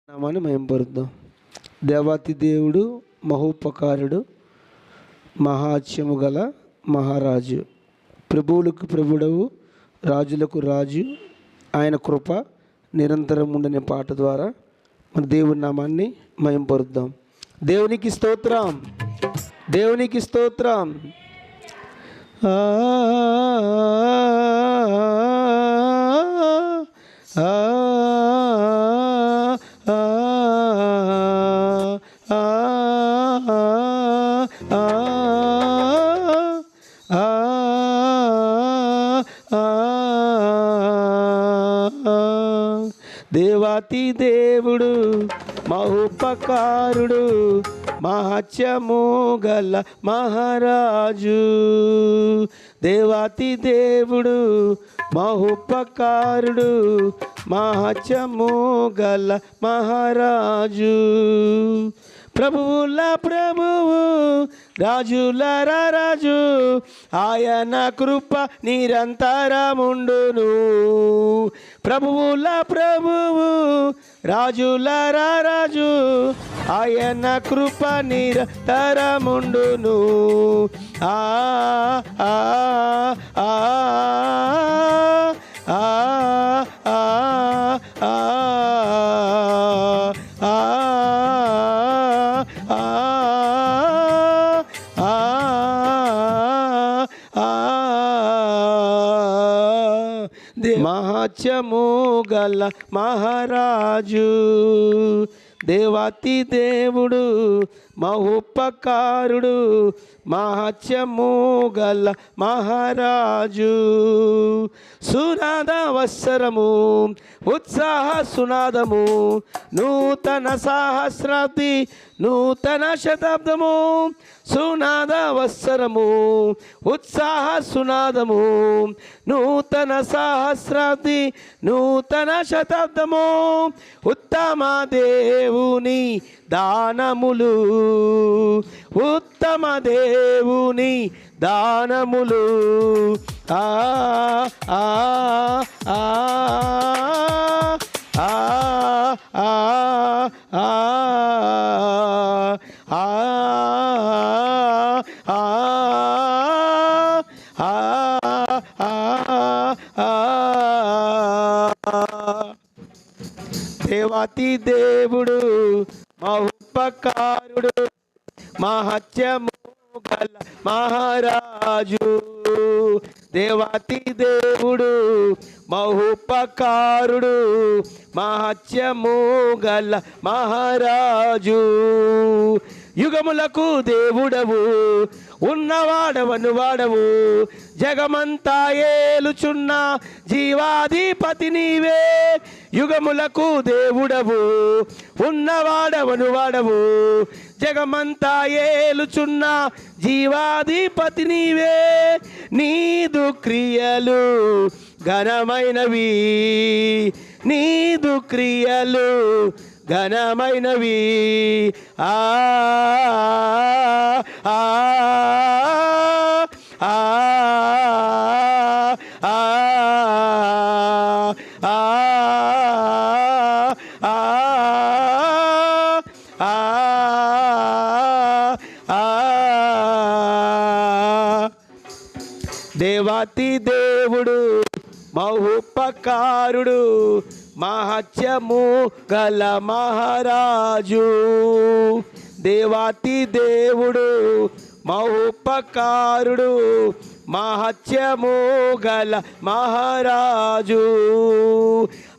నామాన్ని మేంపరుద్దాం. దేవాతి దేవుడు, మహోపకారుడు, మహాత్యము గల మహారాజు, ప్రభువులకు ప్రభుడవు, రాజులకు రాజు, ఆయన కృప నిరంతరం ఉండని పాట ద్వారా మన దేవుని నామాన్ని మేంపరుద్దాం. దేవునికి స్తోత్రం, దేవునికి స్తోత్రం. ఆ దేవాతి దేవుడు, మహోపకారుడు, మహాత్యము గల మహారాజు. దేవాతి దేవుడు, మహోపకారుడు, మహాత్యము గల మహారాజు. ప్రభువుల ప్రభువు, రాజుల రాజు, ఆయన కృప నిరంతరముండును. ప్రభువుల ప్రభువు, రాజుల రాజు, ఆయన కృప నిరంతరముండును. ఆ ఆ ఆ ఆ ఆ మహాత్యము గల మహారాజు. దేవాతి దేవుడు, మహోపకారుడు, మహాత్యము గల మహారాజు. సునాద వత్సరము, ఉత్సాహ సునాదము, నూతన సహస్రాబ్ది, నూతన శతాబ్దము. సునాద వత్సరము, ఉత్సాహ సునాదము, నూతన సహస్రాబ్ది, నూతన శతాబ్దము. ఉత్తమ దేవుని దానములు, ఉత్తమ దేవుని దానములు. ఆ ఆ ఆ ఆ ఆ ఆ దేవాతి దేవుడు, మహోపకారుడు, మహాత్యము గల మహారాజు. దేవాతి దేవుడు, మహోపకారుడు, మహాత్యము గల మహారాజు. యుగములకు దేవుడవు, ఉన్నవాడవను వాడవు, జగమంతా ఏలుచున్న జీవాధిపతి నీవే. యుగములకు దేవుడవు, ఉన్నవాడవను వాడవు, జగమంతా ఏలుచున్న జీవాధిపతి నీవే. నీదు క్రియలు ఘనమైనవి, నీదు క్రియలు ఘనమైనవి. ఆ ఆ ఆ ఆ దేవాతి దేవుడు, మహోపకారుడు, మహాత్యము గల మహారాజు. దేవాతి దేవుడు, మహోపకారుడు, మహాత్యము గల మహారాజు.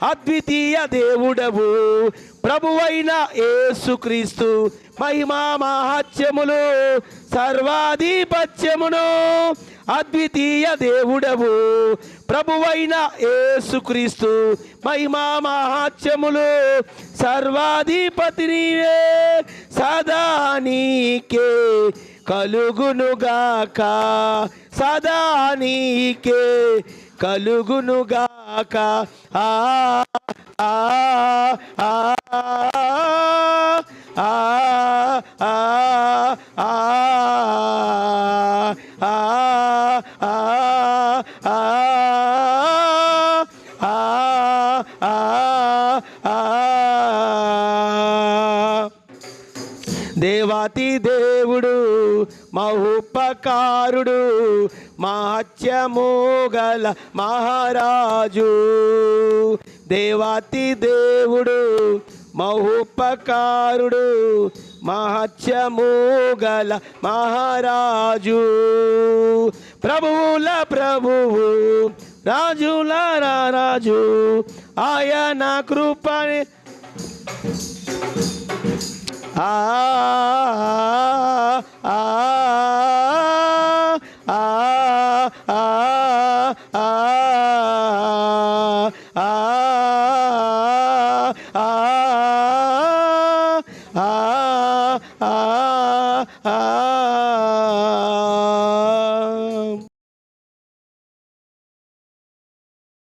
అద్వితీయ దేవుడవు, ప్రభువైన యేసుక్రీస్తు, మహిమా మహాత్యములు, సర్వాధిపత్యమును. అద్వితీయ దేవుడవు, ప్రభువైన యేసుక్రీస్తు, మహిమా మహాత్యములు, సర్వాధిపతి నీవే. సదా నీకే కలుగునుగాక, సదా నీకే కలుగునుగాక. ఆ ఆ ఆ ఆ ఆ ఆ ఆ దేవాతి దేవుడు మహోపకారుడు మహత్యము గల మహారాజు. దేవాతి దేవుడు మహోపకారుడు మహత్యము గల మహారాజు. ప్రభువుల ప్రభువు రాజుల రాజు ఆయన కృపని ఆ